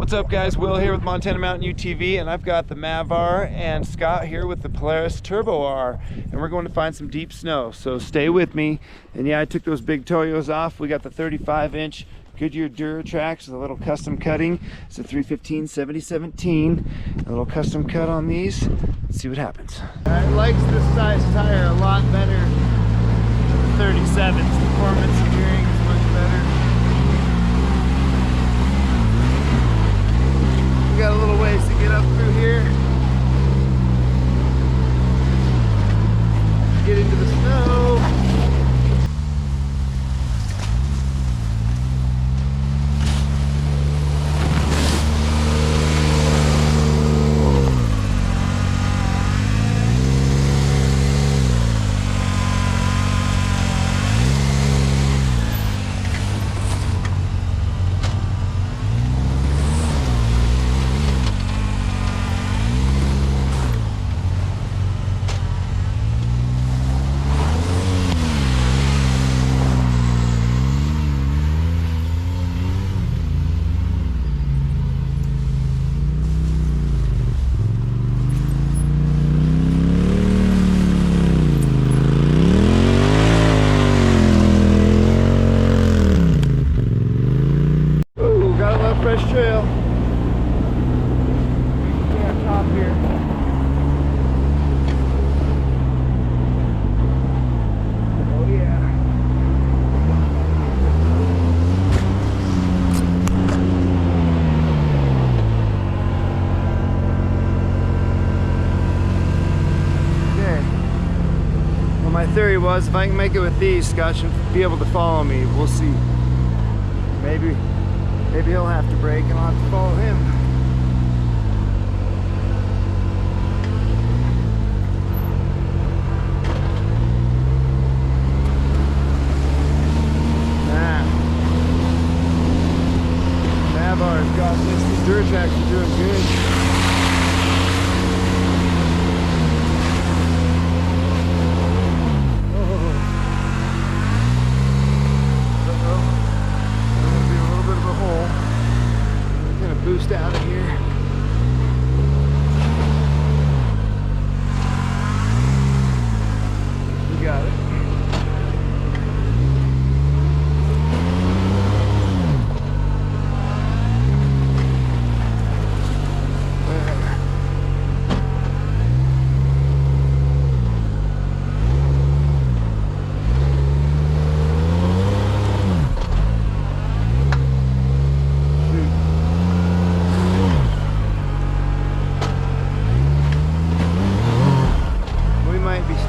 What's up guys, Will here with Montana Mountain UTV, and I've got the MavR and Scott here with the Polaris Turbo R, and we're going to find some deep snow, so stay with me. And yeah, I took those big Toyos off. We got the 35-inch Goodyear duratracs with a little custom cutting. It's a 315 7017, a little custom cut on these. Let's see what happens. It likes this size tire a lot better than the 37s. Performance and hearing is much better. We got a little ways to get up through here. Get into the snow. Fresh trail. Yeah, top here. Oh yeah. Okay. Well, my theory was if I can make it with these, Scott should be able to follow me. We'll see. Maybe he'll have to brake and I'll have to follow him. MavR's got this. These duratracs are doing good. Boost out of here. You got it.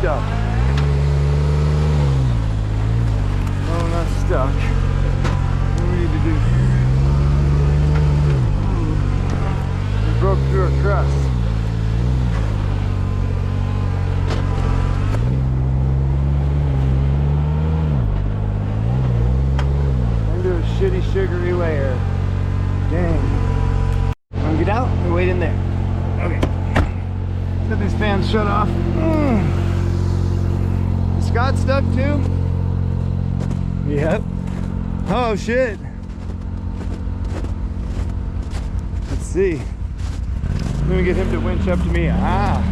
Stuck. No, not stuck. What do we need to do? We broke through a crust. Into a shitty sugary layer. Dang. Wanna get out or wait in there? Okay. Let these fans shut off. Scott stuck too? Yep. Oh shit. Let's see. Let me get him to winch up to me. Ah.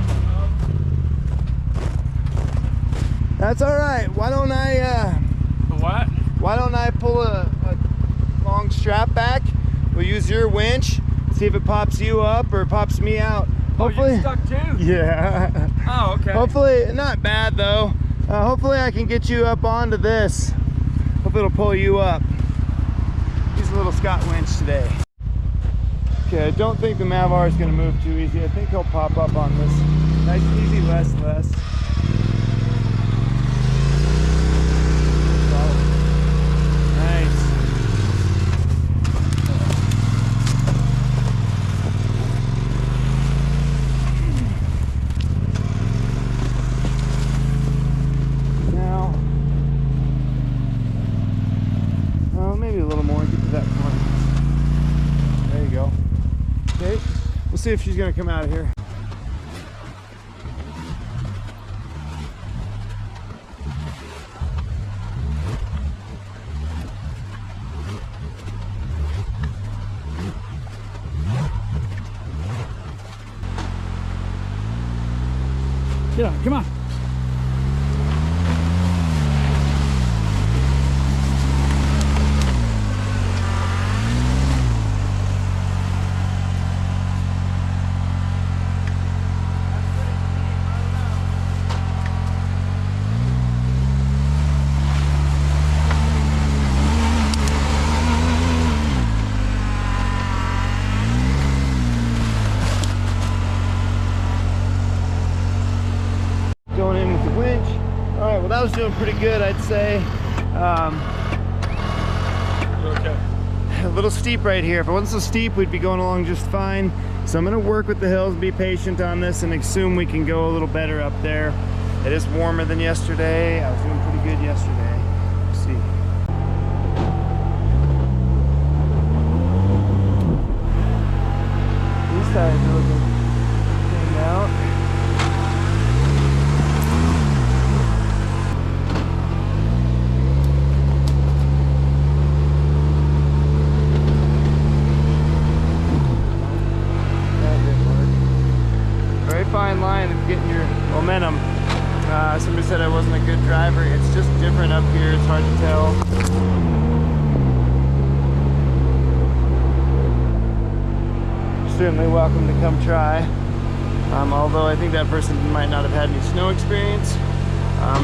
That's all right. Why don't I what? Why don't I pull a long strap back? We'll use your winch, see if it pops you up or pops me out. Hopefully. Oh, you're stuck too? Yeah. Oh, okay. Hopefully, not bad though. Hopefully I can get you up onto this. Hope it'll pull you up. Use a little Scott winch today. Okay, I don't think the MavR is going to move too easy. I think he'll pop up on this. Nice, easy, less. Nice. Maybe a little more, get to that point. There you go. Okay, we'll see if she's gonna come out of here. Get on, come on. Going in with the winch. All right, well that was doing pretty good, I'd say. Okay. A little steep right here. If it wasn't so steep, we'd be going along just fine. So I'm gonna work with the hills, be patient on this, and assume we can go a little better up there. It is warmer than yesterday. I was doing pretty good yesterday. Let's see. These tires are looking cleaned out. Fine line of getting your momentum. Somebody said I wasn't a good driver. It's just different up here. It's hard to tell. You're certainly welcome to come try. Although I think that person might not have had any snow experience.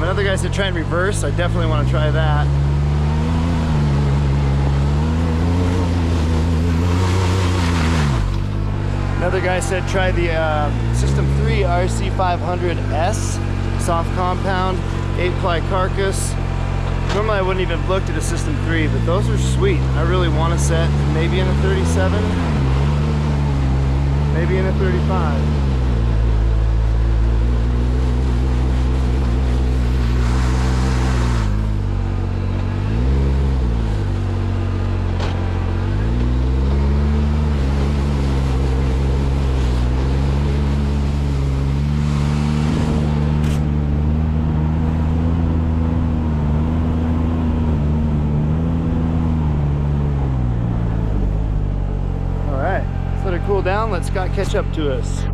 Another guy said try and reverse. I definitely want to try that. Another guy said try the System 3 RC500S, soft compound, 8-ply carcass. Normally I wouldn't even have looked at a System 3, but those are sweet. I really want to set maybe in a 37, maybe in a 35. Cool down, let Scott catch up to us.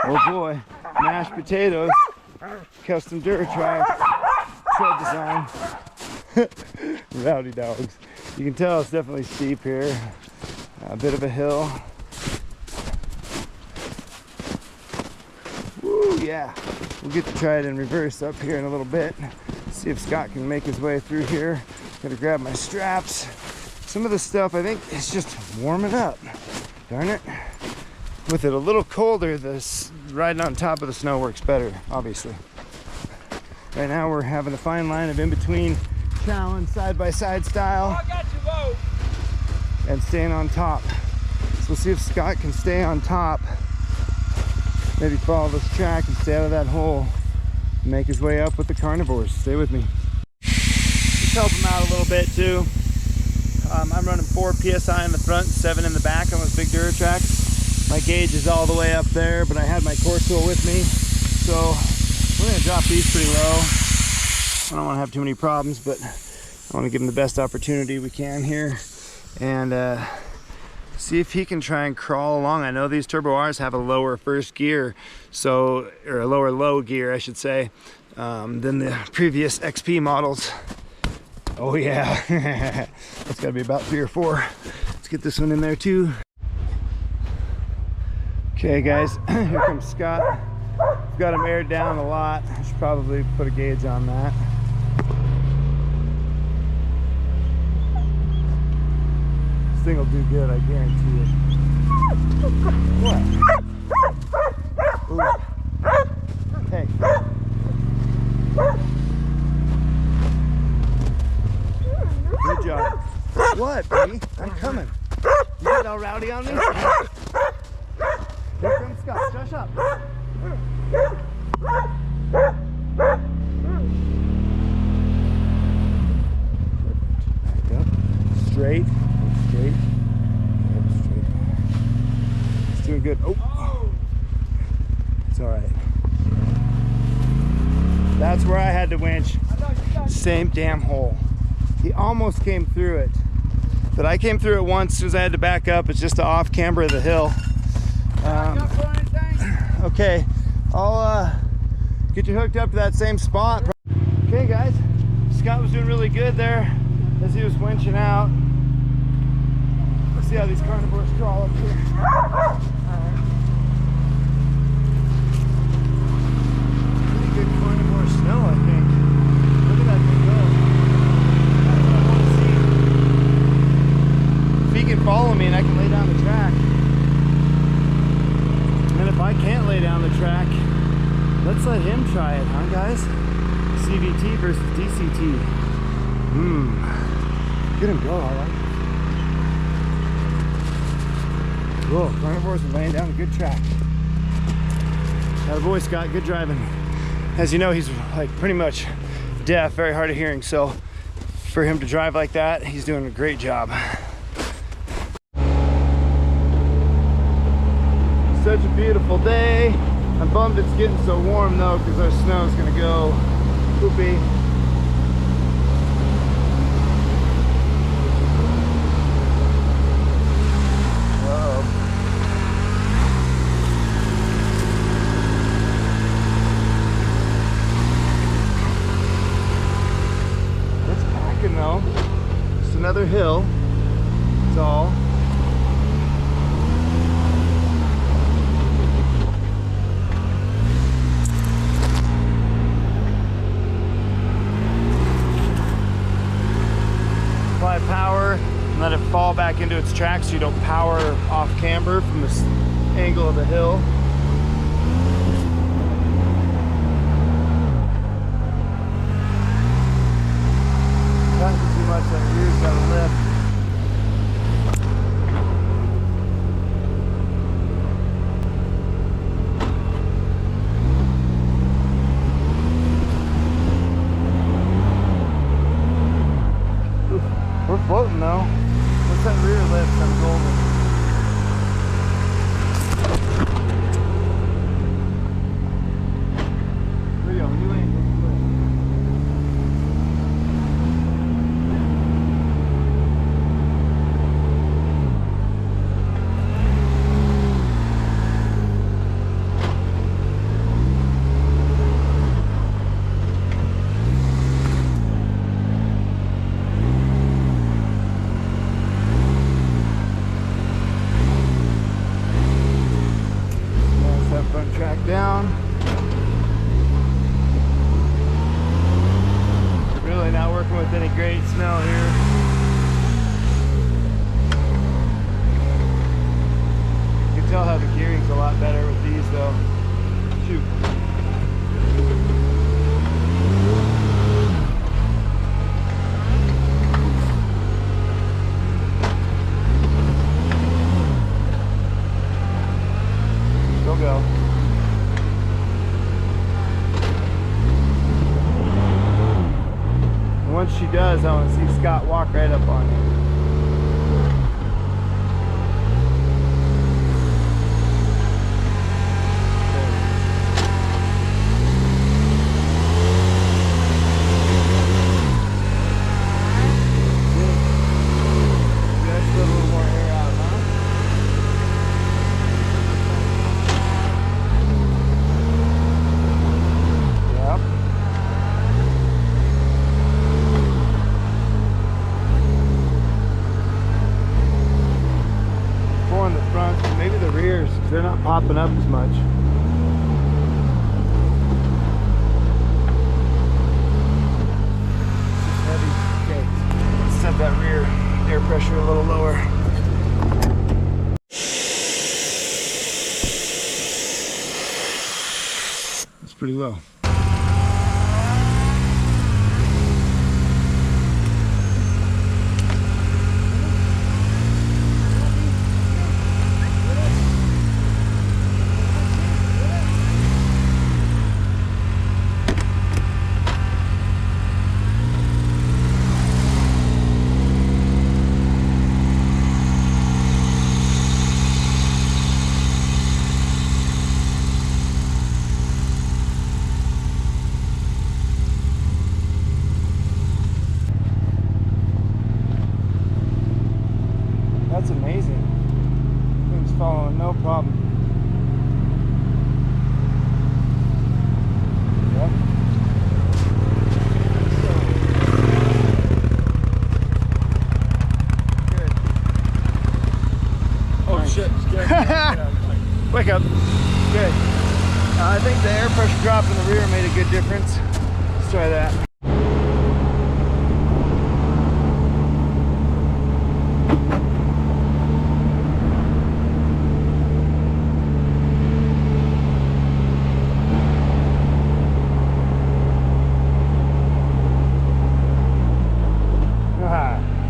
Oh boy, mashed potatoes, custom duratracs, tread design. Rowdy dogs. You can tell it's definitely steep here, a bit of a hill. Woo, yeah. We'll get to try it in reverse up here in a little bit. See if Scott can make his way through here. Gotta grab my straps. Some of the stuff I think is just warming up. Darn it. With it a little colder, this riding on top of the snow works better, obviously. Right now we're having a fine line of in-between challenge, side-by-side style. Oh, I got you both. And staying on top. So we'll see if Scott can stay on top. Maybe follow this track and stay out of that hole. And make his way up with the carnivores. Stay with me. Just help him out a little bit too. I'm running 4 PSI in the front, 7 in the back on those big duratracs. My gauge is all the way up there, but I had my core tool with me. So we're gonna drop these pretty low. I don't wanna have too many problems, but I wanna give him the best opportunity we can here. And see if he can try and crawl along. I know these Turbo Rs have a lower first gear, so, or a lower low gear, I should say, than the previous XP models. Oh yeah, that's gotta be about 3 or 4. Let's get this one in there too. Okay guys, here comes Scott. I've got him aired down a lot. I should probably put a gauge on that. This thing will do good, I guarantee it. What? Ooh. Hey. Good job. What, buddy? I'm coming. You get all rowdy on me? Here comes Scott. Shush up. Back up. Straight. Straight. Straight. It's doing good. Oh. It's all right. That's where I had to winch. Same damn hole. He almost came through it, but I came through it once as soon as I had to back up. It's just an off camber of the hill. Okay, I'll get you hooked up to that same spot. Okay guys, Scott was doing really good there as he was winching out. Let's see how these carnivores crawl up here. Pretty good carnivore snow, I think. Look at that thing go. That's what I want to see. If he can follow me and I can lay down the track. And if I can't lay down the track, let's let him try it, huh guys? CVT versus DCT. Get him go, all right. Whoa, carnivores are laying down a good track. Attaboy, Scott, good driving. As you know, he's like pretty much deaf, very hard of hearing, so for him to drive like that, he's doing a great job. Such a beautiful day. I'm bummed it's getting so warm though, because our snow is gonna go poopy. Though, just another hill. It's all. Apply power and let it fall back into its track so you don't power off camber from this angle of the hill. Much that rear's got to lift. Oof, we're floating though. What's that rear lift? I'm golden. There you go. You ain't. Track down. Really not working with any great snow here. You can tell how the gearing's a lot better with these though. Shoot. Go. Once she does, I want to see Scott walk right up on you. Just a little more air out, huh? Yep. On the front, maybe the rears, because they're not popping up as much. It's heavy. Okay, let's set that rear air pressure a little lower. It's pretty low. That's amazing. Thing's following no problem. shit. Wake up. Good. I think the air pressure drop in the rear made a good difference. Let's try that.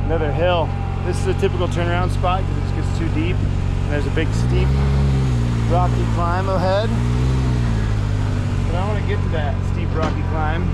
Another hill. This is a typical turnaround spot because it just gets too deep. And there's a big steep rocky climb ahead. But I want to get to that steep rocky climb.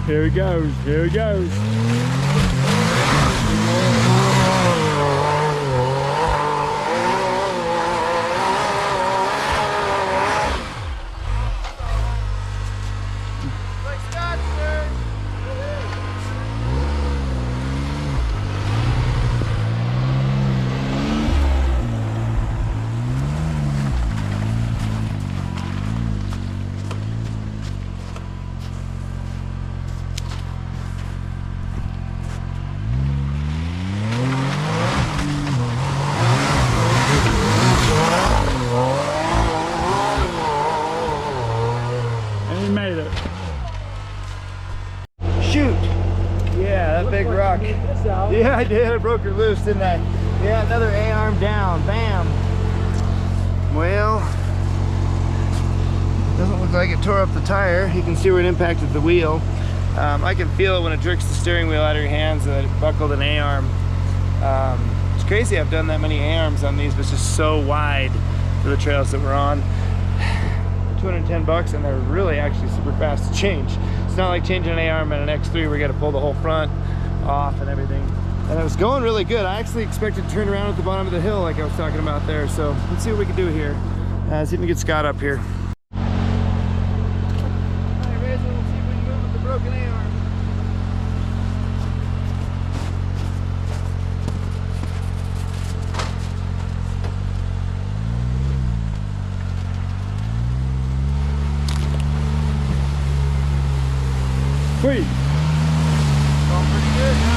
Here he goes, here he goes. Shoot! Yeah, that big rock. Yeah, I did. I broke her loose, didn't I? Yeah, another A-arm down. Bam! Well, doesn't look like it tore up the tire. You can see where it impacted the wheel. I can feel it when it jerks the steering wheel out of your hands and it buckled an A-arm. It's crazy I've done that many A-arms on these, but it's just so wide for the trails that we're on. 210 bucks, and they're really actually super fast to change. It's not like changing an A-arm and an X3 where you got to pull the whole front off and everything. And it was going really good. I actually expected to turn around at the bottom of the hill like I was talking about there. So let's see what we can do here. See if we can get Scott up here. All right, Razor, we'll see if we can move with the broken A-arm. Sweet. Going pretty good, huh?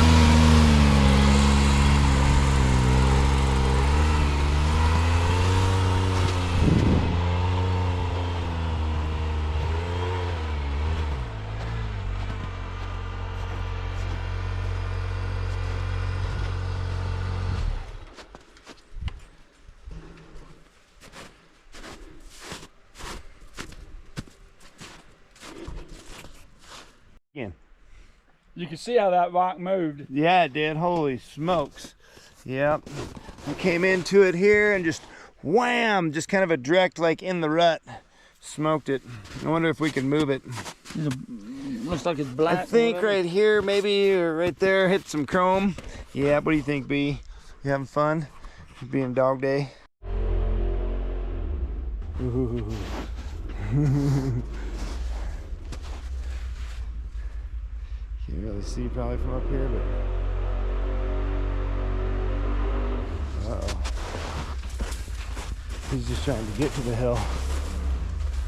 Again. You can see how that rock moved. Yeah, it did. Holy smokes. Yep. We came into it here and just wham, just kind of a direct, like in the rut, smoked it. I wonder if we can move it. Looks like it's black. I think right here, maybe, or right there, hit some chrome. Yeah, what do you think, B? You having fun? Being dog day? Ooh. Can't really see probably from up here, but uh-oh. He's just trying to get to the hill.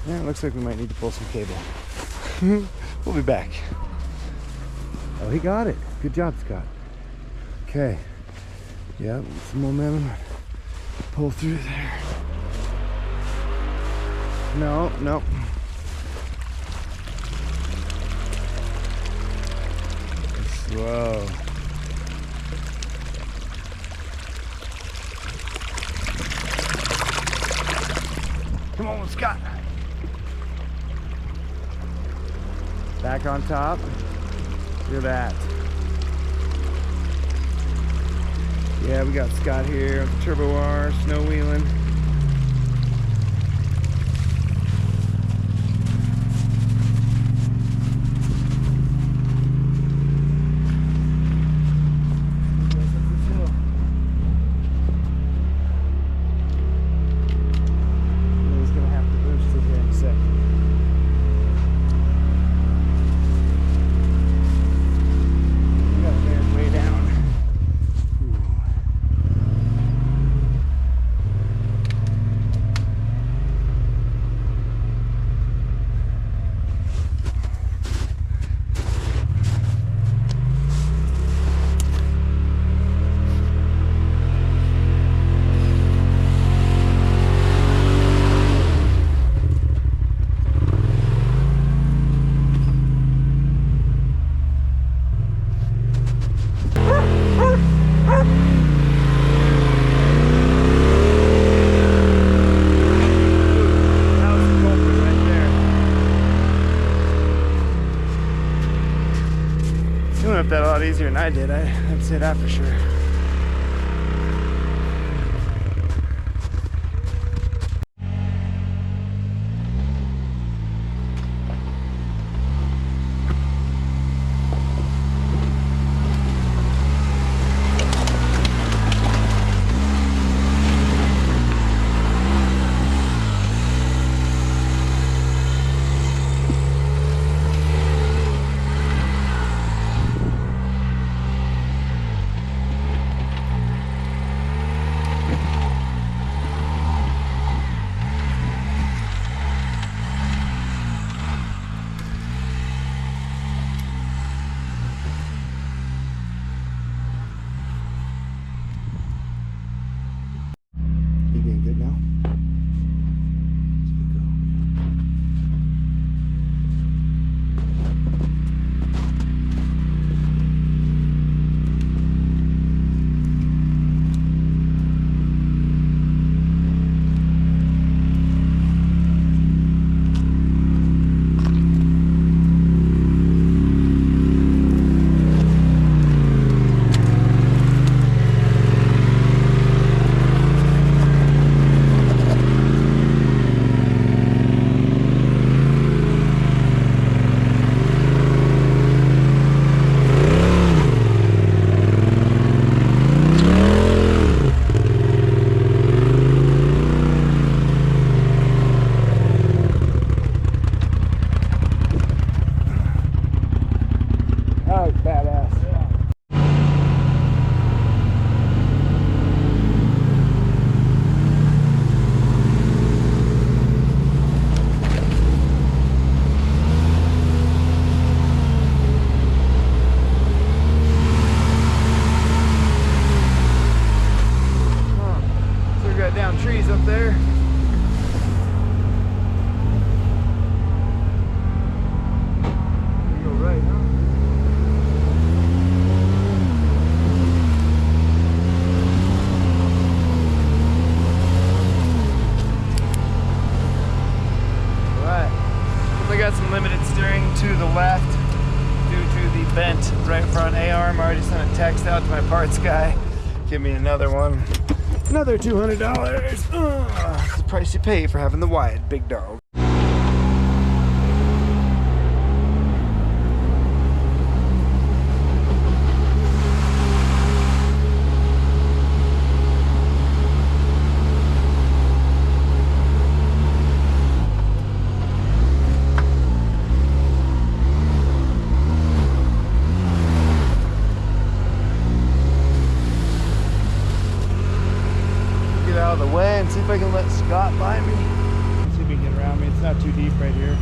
Yeah, it looks like we might need to pull some cable. We'll be back. Oh, he got it. Good job, Scott. Okay. Yeah, some momentum. Pull through there. No. Slow. Come on, Scott. Back on top. Look at that. Yeah, we got Scott here with the Turbo R, snow wheeling. That a lot easier than I did. I'd say that for sure. cut down trees up there. You go right, huh? I got some limited steering to the left due to the bent right front A-arm. I already sent a text out to my parts guy. Give me another one. Another $200. It's the price you pay for having the wide big dog. Out of the way and see if I can let Scott by me. See if we can get around me. It's not too deep right here.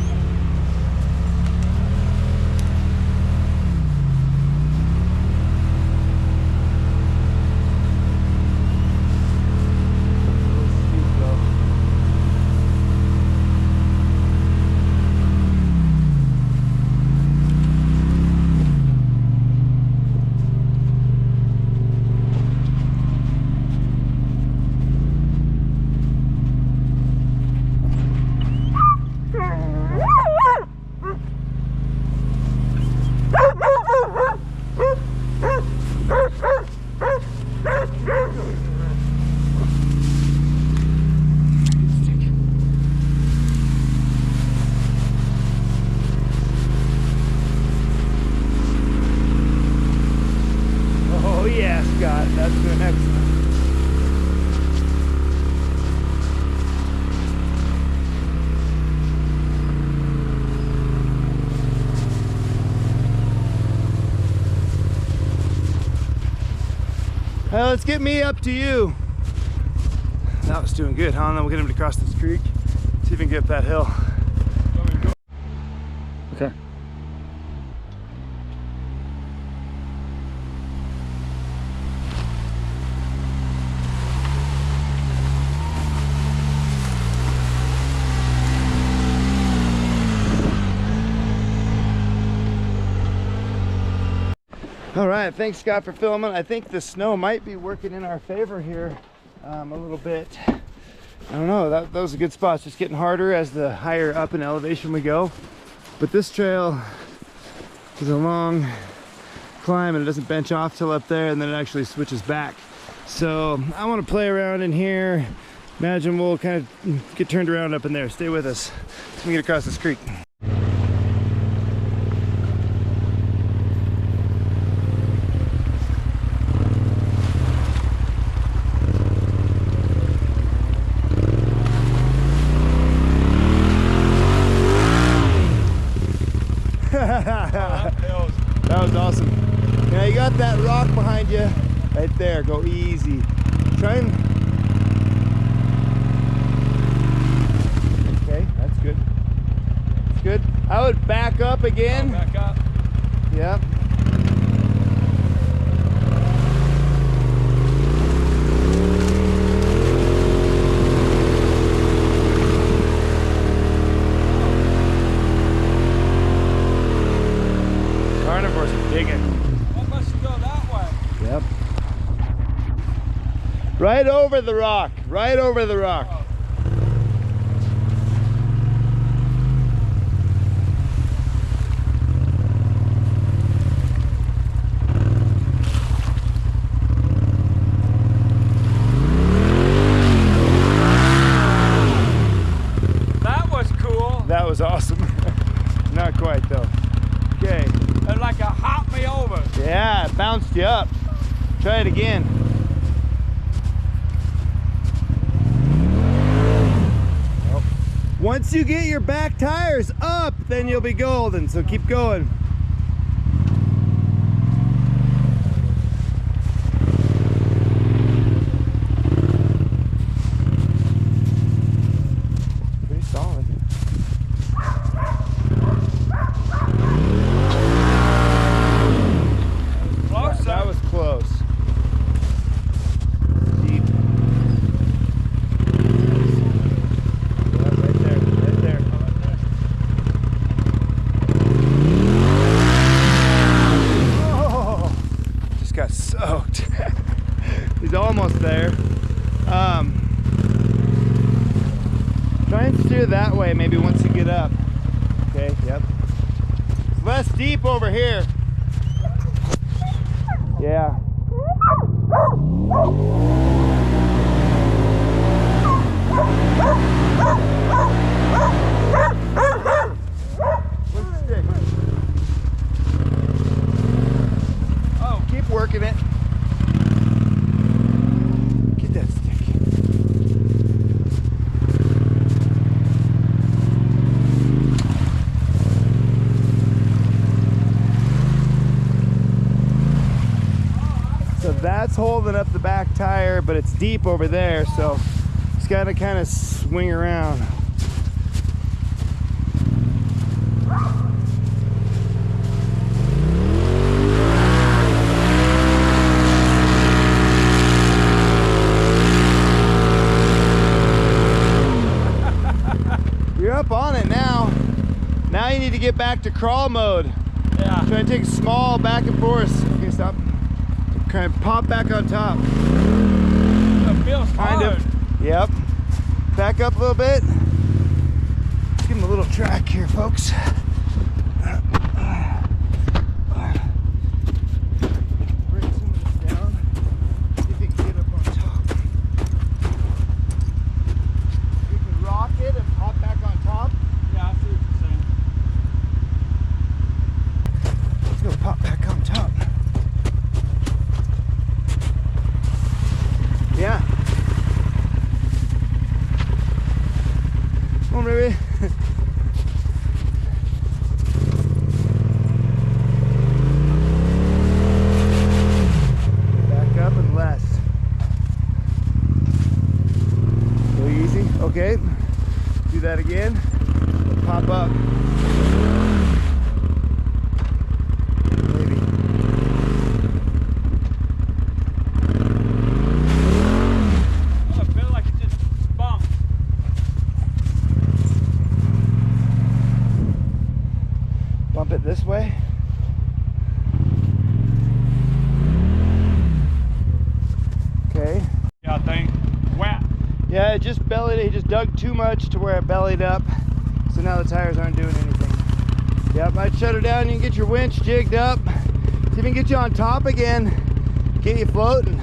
Scott, that's been excellent. Well, let's get me up to you. That was doing good, huh? And then we'll get him to cross this creek. See if we can get up that hill. Okay. All right, thanks Scott for filming. I think the snow might be working in our favor here a little bit. I don't know, that was a good spot. It's just getting harder as the higher up in elevation we go. But this trail is a long climb and it doesn't bench off till up there, and then it actually switches back. So I want to play around in here. Imagine we'll kind of get turned around up in there. Stay with us. Let me get across this creek. That was awesome. Now you got that rock behind you right there. Go easy. Try and... Okay, that's good. That's good. I would back up again. Oh, back up. Yeah. Carnivores are digging. What must go that way? Yep. Right over the rock. Right over the rock. Oh. That was cool. That was awesome. Not quite though. Okay. It like it hopped me over. Yeah, it bounced you up. Try it again. Nope. Once you get your back tires up, then you'll be golden, so keep going. Pretty solid. That was close. Deep. that way, maybe once you get up. Okay, yep. It's less deep over here. Yeah. Where's the stick? Oh, keep working it. Get that stick. So that's holding up the back tire, but it's deep over there, so it's got to kind of swing around. You're up on it now. Now you need to get back to crawl mode. Yeah. Try to take small back and forth. Okay, stop. Kind of pop back on top. It feels Kind hard. of. Yep. Back up a little bit. Let's give him a little track here, folks. Bring some of this down. See if you can get up on top. You can rock it and pop back on top. Yeah, I see what you're saying. Let's go pop back on top. Yeah. Come on, baby. Back up and less. Go easy. Okay. Do that again. Pop up. Maybe. I feel like it just bumped. Bump it this way. Okay. Yeah, I think. Whap. Yeah, it just bellied. He just dug too much to where it bellied up. So now the tires aren't doing anything. Yep, I'd shut her down. You can get your winch jigged up. See if we can get you on top again. Get you floating.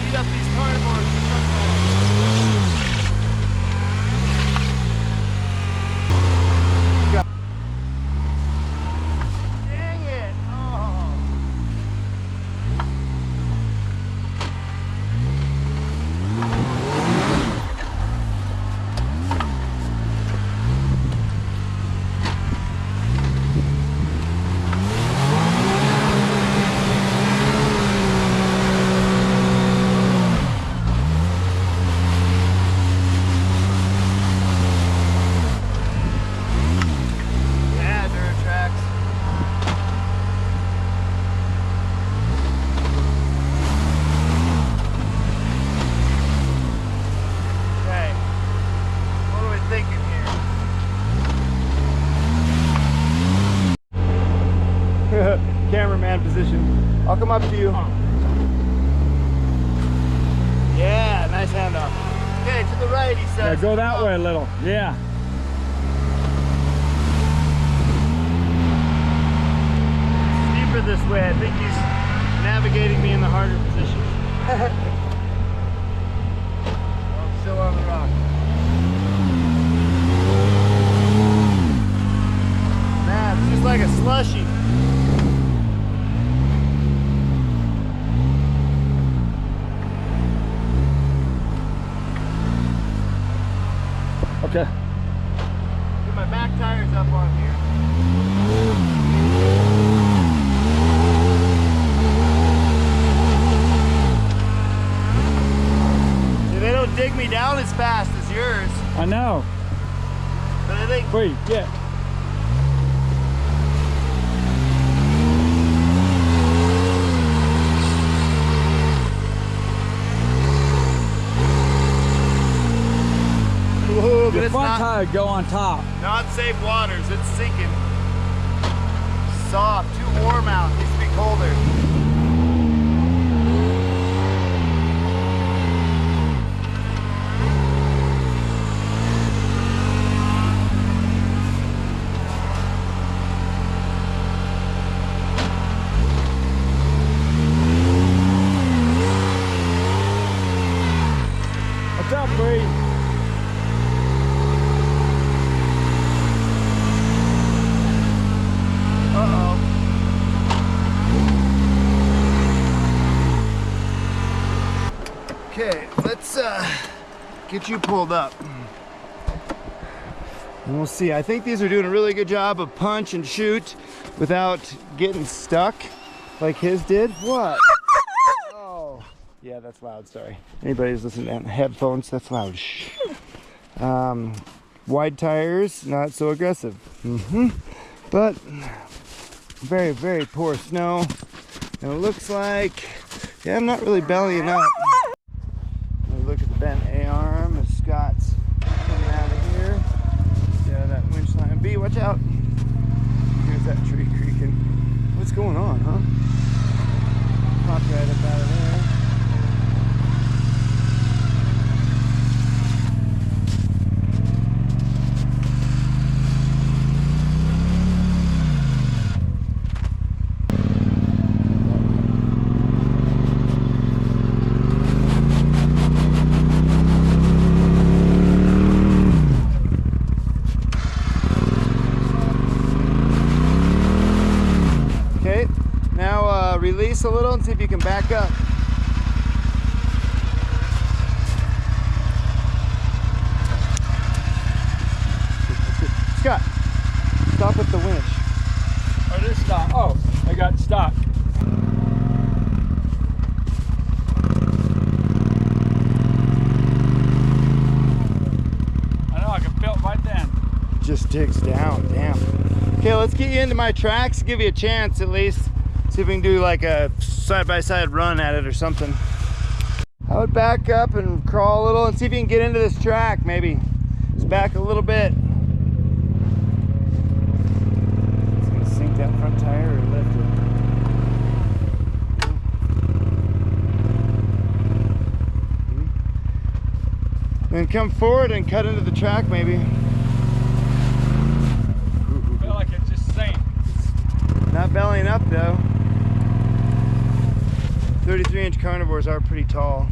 Beat up these carnivores. Dang it! Oh. Yeah, duratracs. Okay, what are we thinking here? Cameraman position. I'll come up to you. Yeah, nice handoff. Okay, to the right, he Yeah, says. go that way a little. Yeah. Steeper this way. I think he's navigating me in the harder position. Oh, still on the rock. Man, it's just like a slushy. Okay. Get my back tires up on here. See, they don't dig me down as fast as yours, I know. but I think Wait, yeah. whoa, but The it's front not, tire go on top. not safe waters. It's sinking. Soft, too warm out. Needs to be colder. What's up, Bree? Uh-oh. Okay, let's get you pulled up. And we'll see. I think these are doing a really good job of punch and shoot without getting stuck like his did. What? Oh. Yeah, that's loud, sorry. Anybody who's listening on headphones, that's loud. Shh. Wide tires, not so aggressive. But very, very poor snow. And it looks like, yeah, I'm not really bellying up. Look at the bent A-arm as Scott's coming out of here. Yeah, that winch line. B, watch out. Here's that tree creaking. What's going on, huh? Popped right up out of there. Okay, now release a little and see if you can back up. Scott, stop with the winch. Oh, this stop. Oh, I got stuck. I know, I can feel it right then. Just digs down, damn. Okay, let's get you into my tracks, give you a chance at least. See if we can do like a side-by-side run at it or something. I would back up and crawl a little and see if you can get into this track maybe. Just back a little bit. It's gonna sink that front tire or lift it. Then come forward and cut into the track maybe. I feel like it just sank. Not bellying up though. 33-inch carnivores are pretty tall.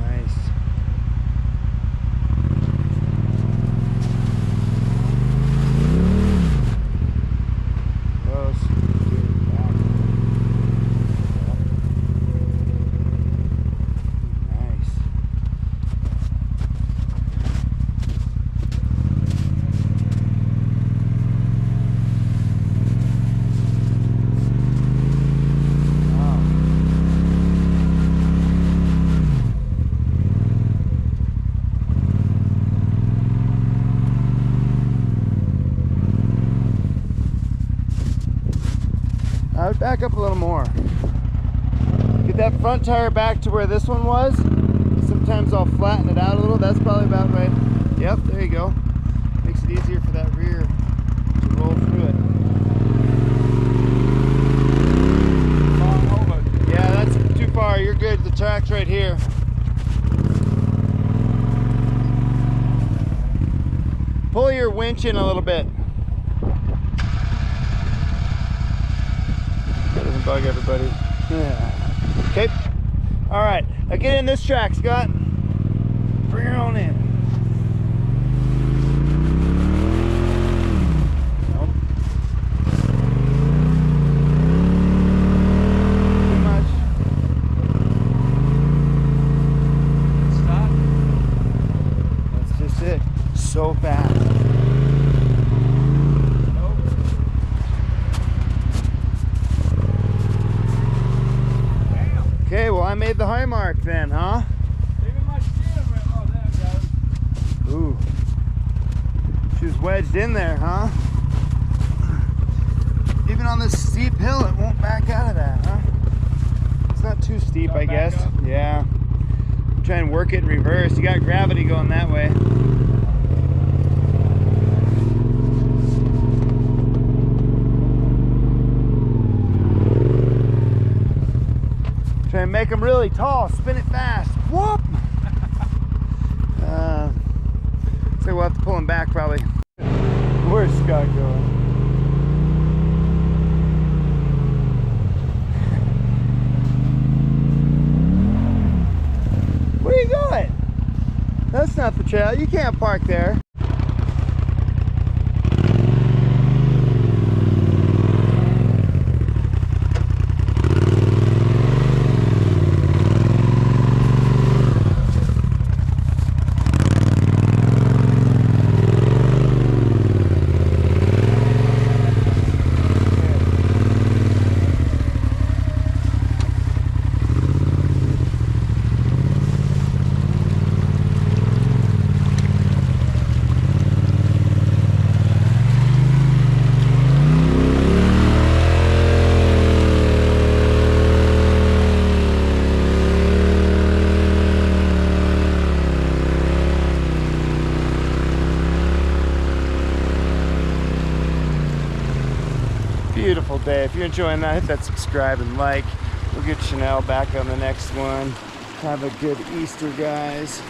Nice. Close. Nice. I would back up a little more. Get that front tire back to where this one was. Sometimes I'll flatten it out a little. That's probably about right. Yep, there you go. Makes it easier for that rear to roll through it. Yeah, that's too far. You're good. The track's right here. Pull your winch in a little bit. That doesn't bug everybody. Yeah. Okay. All right. Now get in this track, Scott. Bring her on in. Nope. Too much. Stop. That's just it. So fast. Okay, well I made the high mark then, huh? Even my steering wheel. Oh, there it goes. Ooh. She was wedged in there, huh? Even on this steep hill, it won't back out of that, huh? It's not too steep, I guess. Up. Yeah. Try and work it in reverse. You got gravity going that way. Try and make them really tall, spin it fast. Whoop! So we'll have to pull him back probably. Where's Scott going? Where are you going? That's not the trail. You can't park there. Beautiful day. If you're enjoying that, hit that subscribe and like. We'll get Chanel back on the next one. Have a good Easter, guys.